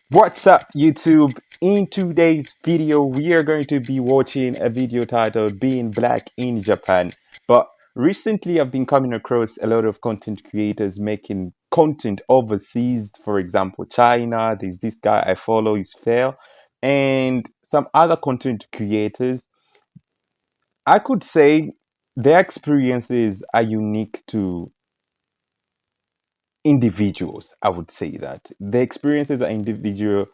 What's up, YouTube? In today's video, we are going to be watching a video titled Being Black in Japan. But recently, I've been coming across a lot of content creators making content overseas. For example, China, there's this guy I follow, is Fair, and some other content creators. I could say their experiences are unique to individuals. I would say that the experiences are individual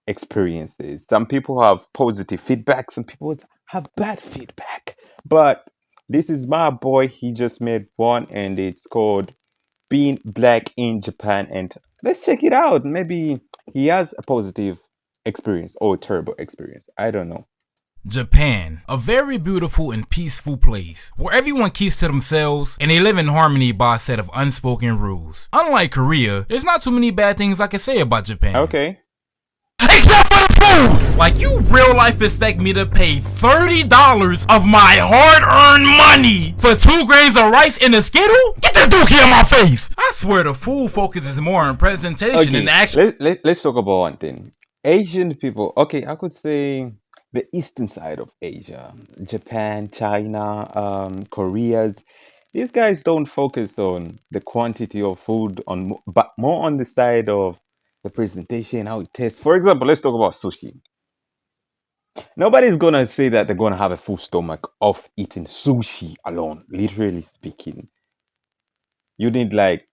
experiences. Some people have positive feedback, some people have bad feedback. But this is my boy, he just made one and it's called Being Black in Japan. And let's check it out. Maybe he has a positive experience or a terrible experience. I don't know. Japan, a very beautiful and peaceful place where everyone keeps to themselves and they live in harmony by a set of unspoken rules. Unlike Korea, there's not too many bad things I can say about Japan. Okay. Except for the food! Like, you real life expect me to pay $30 of my hard-earned money for 2 grains of rice in a Skittle? Get this dookie in my face! I swear the food focuses more on presentation than the actual. Let's talk about one thing. Asian people, okay, I could say the eastern side of Asia, Japan, China, Korea's. These guys don't focus on the quantity of food, but more on the side of the presentation, how it tastes. For example, let's talk about sushi. Nobody's gonna say that they're gonna have a full stomach of eating sushi alone. Literally speaking, you need like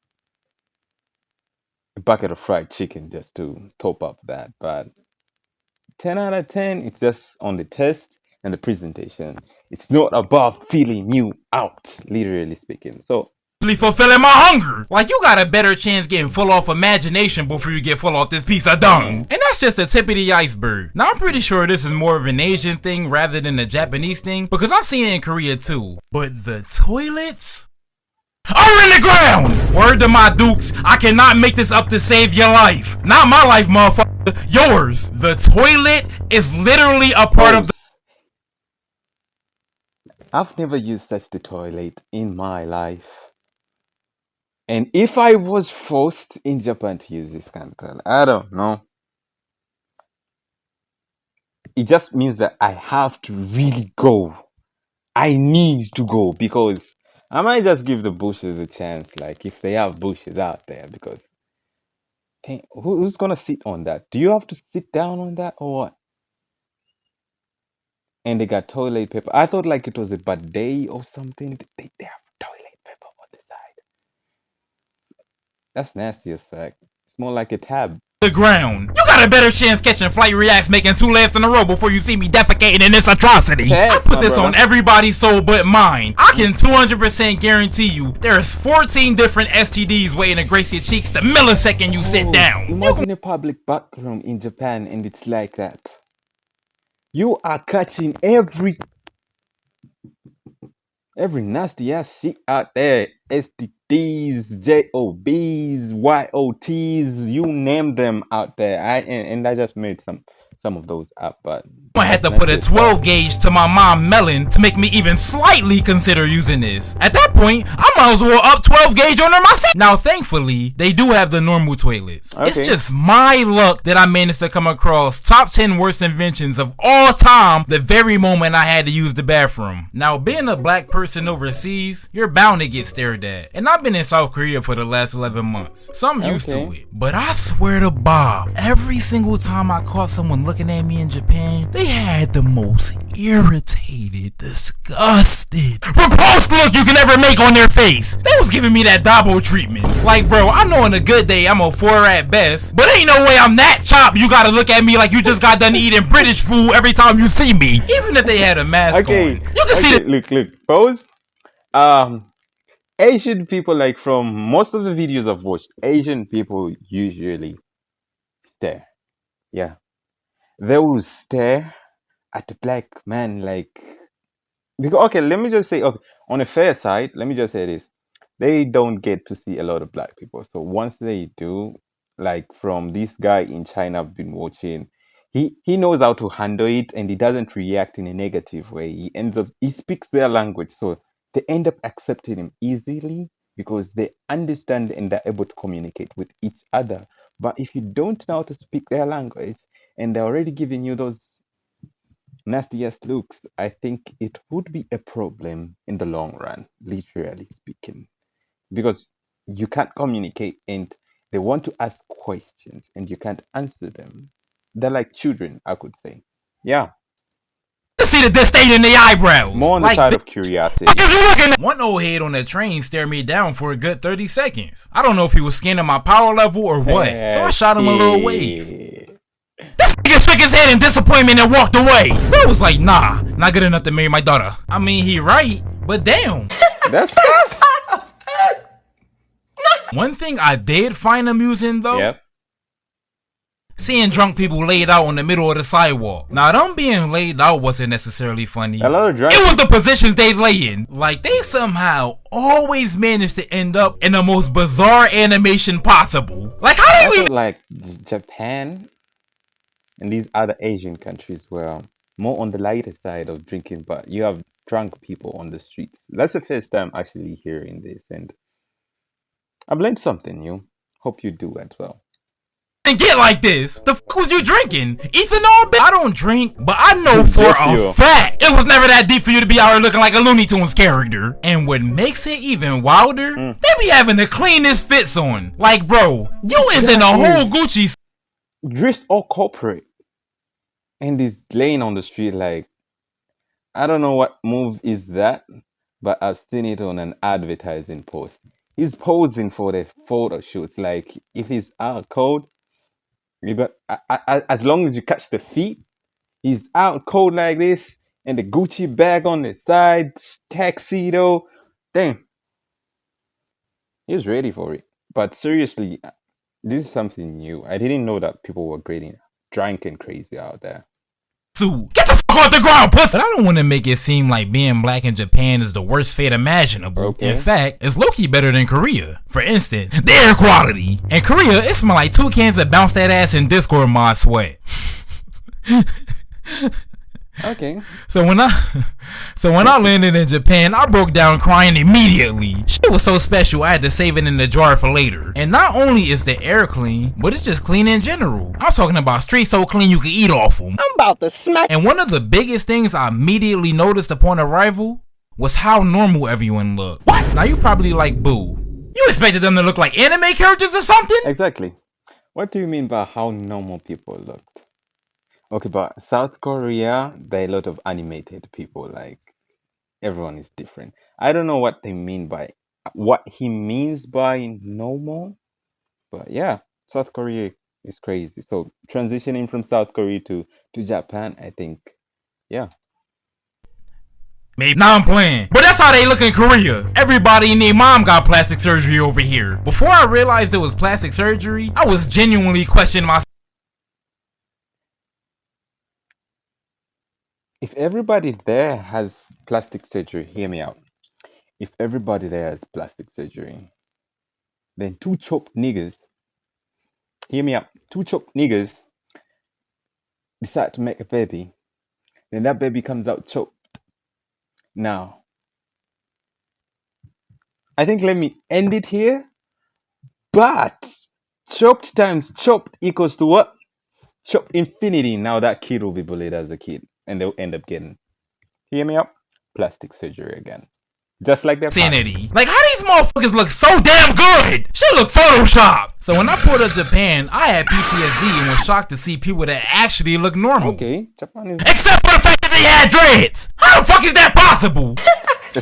a bucket of fried chicken just to top up that. But 10 out of 10, it's just on the test and the presentation. It's not about feeling you out, literally speaking. So, fulfilling my hunger. Like, you got a better chance getting full off imagination before you get full off this piece of dung. And that's just the tip of the iceberg. Now, I'm pretty sure this is more of an Asian thing rather than a Japanese thing, because I've seen it in Korea too. But the toilets are in the ground! Word to my dukes, I cannot make this up to save your life. Not my life, motherfucker. Yours. The toilet is literally a part of the. I've never used such the toilet in my life. And if I was forced in Japan to use this kind of toilet, I don't know. It just means that I have to really go. I need to go because I might just give the bushes a chance, like if they have bushes out there, because who's gonna sit on that? Do you have to sit down on that or what? And they got toilet paper. I thought like it was a bidet or something. They have toilet paper on the side. That's nasty as fact. It's more like a tab. The ground. You got a better chance catching flight reacts making 2 laughs in a row before you see me defecating in this atrocity. I put this on everybody's soul but mine. I can 200% guarantee you there's 14 different STDs waiting to grace your cheeks the millisecond you sit down. Imagine a public bathroom in Japan and it's like that. You are catching every nasty ass shit out there. STDs, JOBs, YOTs, you name them out there. And I just made some of those up, but I had to put a 12 gauge to my mom melon to make me even slightly consider using this. At that point, I might as well up 12 gauge on her myself. Now, thankfully, they do have the normal toilets. Okay. It's just my luck that I managed to come across top 10 worst inventions of all time the very moment I had to use the bathroom. Now, being a black person overseas, you're bound to get stared at. And I've been in South Korea for the last 11 months, so I'm used to it. But I swear to Bob, every single time I caught someone looking at me in Japan, they had the most irritated, disgusted, repulsed look you can ever make on their face. They was giving me that Dabo treatment. Like, bro, I know on a good day I'm a 4 at best, but ain't no way I'm that chopped you gotta look at me like you just got done eating British food every time you see me. Even if they had a mask on. You can see the look, pose. Asian people, like from most of the videos I've watched, Asian people usually stare. Yeah. They will stare at the black man like, because okay, let me just say, okay, on a fair side, let me just say this. They don't get to see a lot of black people. So once they do, like from this guy in China I've been watching, he knows how to handle it and he doesn't react in a negative way. He speaks their language. So they end up accepting him easily because they understand and they're able to communicate with each other. But if you don't know how to speak their language and they're already giving you those nastiest looks, I think it would be a problem in the long run, literally speaking, because you can't communicate and they want to ask questions and you can't answer them. They're like children, I could say. Yeah, To see the disdain in the eyebrows. more on the Like, side of fuck curiosity. is you looking at? One old head on the train stared me down for a good 30 seconds. I don't know if he was scanning my power level or what, so I shot him a little wave. Shit. This nigga shook his head in disappointment and walked away. Bro was like, nah, not good enough to marry my daughter. I mean, he right, but damn. That's tough. One thing I did find amusing though, Yep. seeing drunk people laid out on the middle of the sidewalk. Now, them being laid out wasn't necessarily funny. A lot of drunk. It was the positions they lay in. Like, they somehow always managed to end up in the most bizarre animation possible. Like, how do you Also, even... like Japan and these other Asian countries were more on the lighter side of drinking, but you have drunk people on the streets. That's the first time actually hearing this, and I've learned something new. Hope you do as well. get like this? The fuck was you drinking? Ethanol? I don't drink, but I know for Jet a fuel. fact it was never that deep for you to be out here looking like a Looney Tunes character. And what makes it even wilder, they be having the cleanest fits on. Like, bro, you is in a whole Gucci. Dressed all corporate, and he's laying on the street like, I don't know what move is that, but I've seen it on an advertising post. He's posing for the photo shoots. Like if he's out cold, you got as long as you catch the feet, he's out cold like this, and the Gucci bag on the side, tuxedo. Damn, he's ready for it. But seriously, this is something new. I didn't know that people were getting drunk and crazy out there. Get the fuck off the ground, pussy! But I don't want to make it seem like being black in Japan is the worst fate imaginable. Okay. In fact, it's low-key better than Korea. For instance, the air quality. In Korea, it smell like two cans that bounce that ass in Discord mod sweat. Okay. So when I landed in Japan, I broke down crying immediately. Shit was so special, I had to save it in the jar for later. And not only is the air clean, but it's just clean in general. I'm talking about streets so clean you can eat off them. I'm about to smack. And one of the biggest things I immediately noticed upon arrival was how normal everyone looked. What? Now you probably like, boo, you expected them to look like anime characters or something? Exactly. What do you mean by how normal people looked? Okay, but South Korea, there are a lot of animated people. Like everyone is different. I don't know what they mean by what he means by normal, but yeah, South Korea is crazy. So transitioning from South Korea to Japan, I think, yeah. Maybe now I'm playing. But that's how they look in Korea. Everybody and their mom got plastic surgery over here. Before I realized it was plastic surgery, I was genuinely questioning myself. If everybody there has plastic surgery, hear me out. If everybody there has plastic surgery, then two chopped niggas, hear me out, two chopped niggas decide to make a baby, then that baby comes out chopped. Now, I think let me end it here, but chopped times chopped equals to what? Chopped infinity. Now that kid will be bullied as a kid, and they'll end up getting, hear me out, plastic surgery again. Just like their Sanity. Like, how these motherfuckers look so damn good? Shit look Photoshop. So when I pulled up Japan, I had PTSD and was shocked to see people that actually look normal. Okay, Japan is Except for the fact that they had dreads. How the fuck is that possible?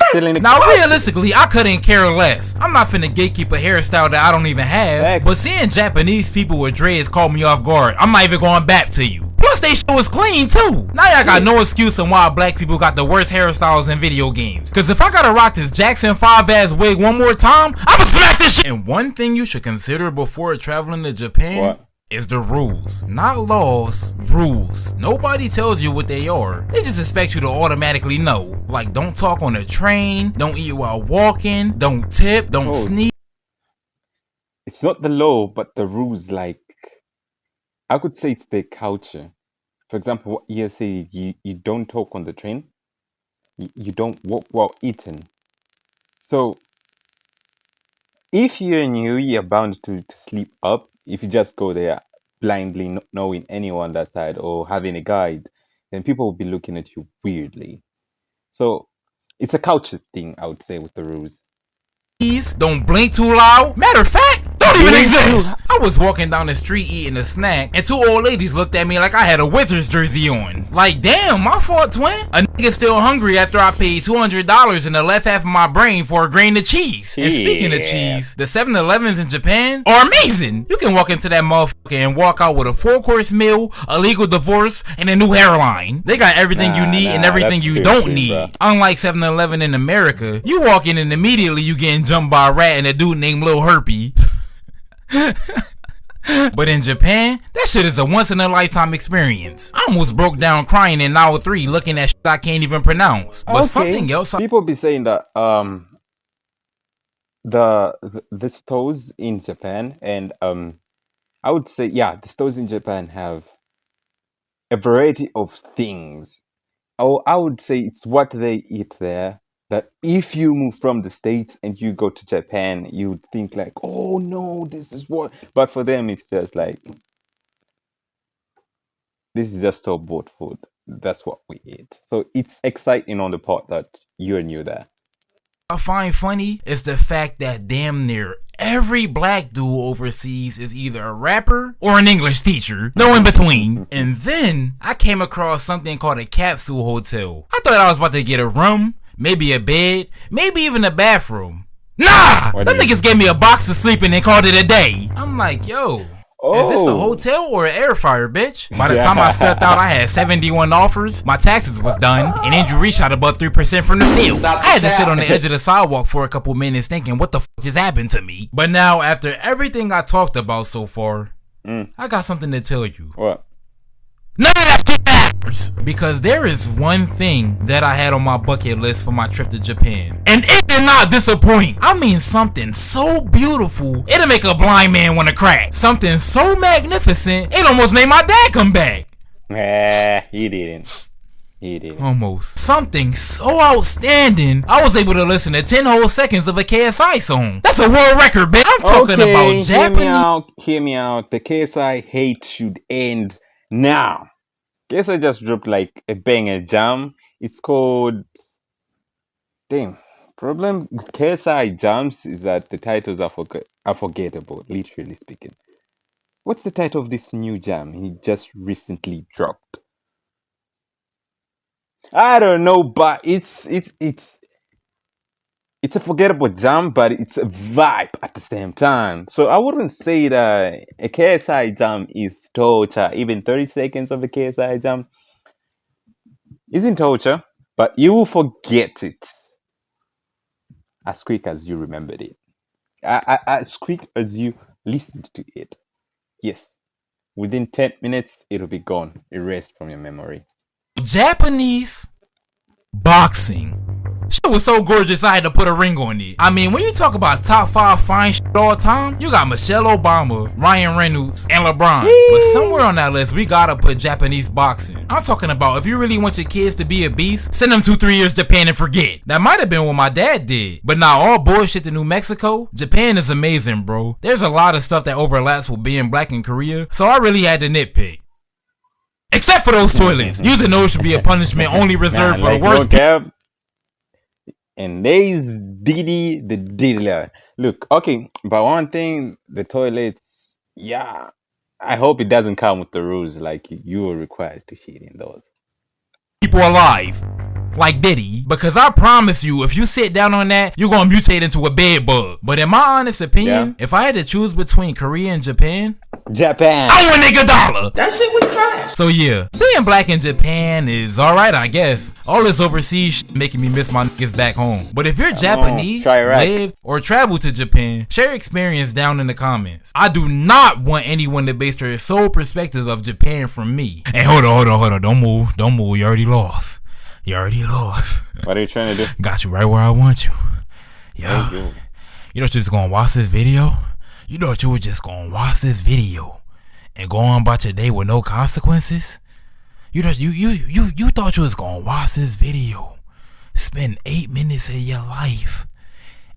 still in the Now, realistically, I couldn't care less. I'm not finna gatekeep a hairstyle that I don't even have. Facts. But seeing Japanese people with dreads caught me off guard. I'm not even going back to you. Plus, they shit was clean too. Now y'all got no excuse on why black people got the worst hairstyles in video games. Cause if I gotta rock this Jackson 5 ass wig one more time, I'ma smack this shit. And one thing you should consider before traveling to Japan. What? Is the rules. Not laws, rules. Nobody tells you what they are. They just expect you to automatically know. Like, don't talk on the train, don't eat while walking, don't tip, don't sneeze. It's not the law, but the rules. Like, I could say it's their culture. For example, what you say, you don't talk on the train, you don't walk while eating. So, if you're new, you're bound to sleep up if you just go there blindly, knowing anyone on that side or having a guide, then people will be looking at you weirdly. So it's a culture thing, I would say, with the rules. Don't blink too loud. Matter of fact, don't even Blink too exist. I was walking down the street eating a snack, and two old ladies looked at me like I had a Wizards jersey on. Like, damn, my fault, twin. A nigga still hungry after I paid $200 in the left half of my brain for a grain of cheese. And speaking of cheese, the 7-Elevens in Japan are amazing. You can walk into that motherfucker and walk out with a 4-course meal, a legal divorce, and a new hairline. They got everything you need and everything you don't need. Bro. Unlike 7-Eleven in America, you walk in and immediately you getting jumped by a rat and a dude named Lil Herpy. But in Japan, that shit is a once-in-a-lifetime experience. I almost broke down crying in hour 3 looking at shit I can't even pronounce. But something else... People be saying that the stores in Japan, and I would say, yeah, the stores in Japan have a variety of things. Oh, I would say it's what they eat there. That if you move from the States and you go to Japan, you would think like, oh no, this is what. But for them, it's just like, this is just store-bought food. That's what we eat. So it's exciting on the part that you're new there. I find funny is the fact that damn near every black dude overseas is either a rapper or an English teacher, no in between. And then I came across something called a capsule hotel. I thought I was about to get a room, maybe a bed, maybe even a bathroom. Nah! Them niggas gave me a box to sleep in and called it a day. I'm like, yo, is this a hotel or an air fryer, bitch? By the time I stepped out, I had 71 offers, my taxes was done, and injury shot above 3% from the field. I had to sit on the edge of the sidewalk for a couple minutes thinking, what the f just happened to me? But now, after everything I talked about so far, I got something to tell you. What? None of that shit matters! Because there is one thing that I had on my bucket list for my trip to Japan. And it did not disappoint. I mean something so beautiful, it'll make a blind man wanna crack. Something so magnificent, it almost made my dad come back. He didn't. He didn't. Almost. Something so outstanding, I was able to listen to 10 whole seconds of a KSI song. That's a world record, bitch. I'm talking about Japanese. Hear me out. The KSI hate should end now. KSI just dropped like a banger jam. It's called... Damn. Problem with KSI jams is that the titles are forgettable, literally speaking. What's the title of this new jam he just recently dropped? I don't know, but it's a forgettable jam, but it's a vibe at the same time. So I wouldn't say that a KSI jam is torture. Even 30 seconds of a KSI jam isn't torture, but you will forget it as quick as you remembered it. As quick as you listened to it. Yes. Within 10 minutes, it'll be gone. Erased from your memory. Japanese boxing. Shit was so gorgeous I had to put a ring on it. I mean, when you talk about top 5 fine shit all time, you got Michelle Obama, Ryan Reynolds, and LeBron. But somewhere on that list, we gotta put Japanese boxing. I'm talking about if you really want your kids to be a beast, send them 2-3 years to Japan and forget. That might have been what my dad did. But now all bullshit to New Mexico, Japan is amazing, bro. There's a lot of stuff that overlaps with being black in Korea, so I really had to nitpick. Except for those toilets. Using those should be a punishment only reserved for the worst people. And there's Diddy the Diddler. Look, okay, but one thing, the toilets, yeah, I hope it doesn't come with the rules like you are required to shit in those. People alive, like Diddy, because I promise you, if you sit down on that, you're gonna mutate into a bed bug. But in my honest opinion, if I had to choose between Korea and Japan, I want nigga dollar. That shit was trash. So yeah, being black in Japan is alright, I guess. All this overseas shit making me miss my niggas back home. But if you're Japanese, lived or traveled to Japan, share your experience down in the comments. I do not want anyone to base their sole perspective of Japan from me. And hold on, don't move, you already lost. You already lost. What are you trying to do? Got you right where I want you. Yo, you know you're just gonna watch this video? You thought you were just gonna watch this video and go on about your day with no consequences? You thought you was gonna watch this video, spend 8 minutes of your life,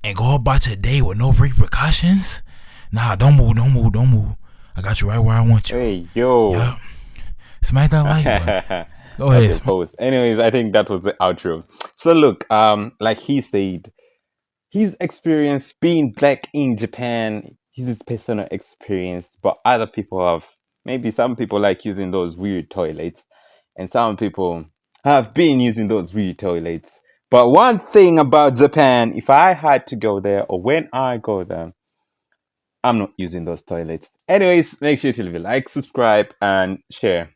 and go about your day with no repercussions? Nah, don't move. I got you right where I want you. Hey, yo. Yup. Smack that like button. Go That's ahead. a post. Anyways, I think that was the outro. So look, like he said, his experience being black in Japan, his personal experience, but other people have, maybe some people like using those weird toilets, and some people have been using those weird toilets. But one thing about Japan, if I had to go there or when I go there, I'm not using those toilets. Anyways, make sure to leave a like, subscribe, and share.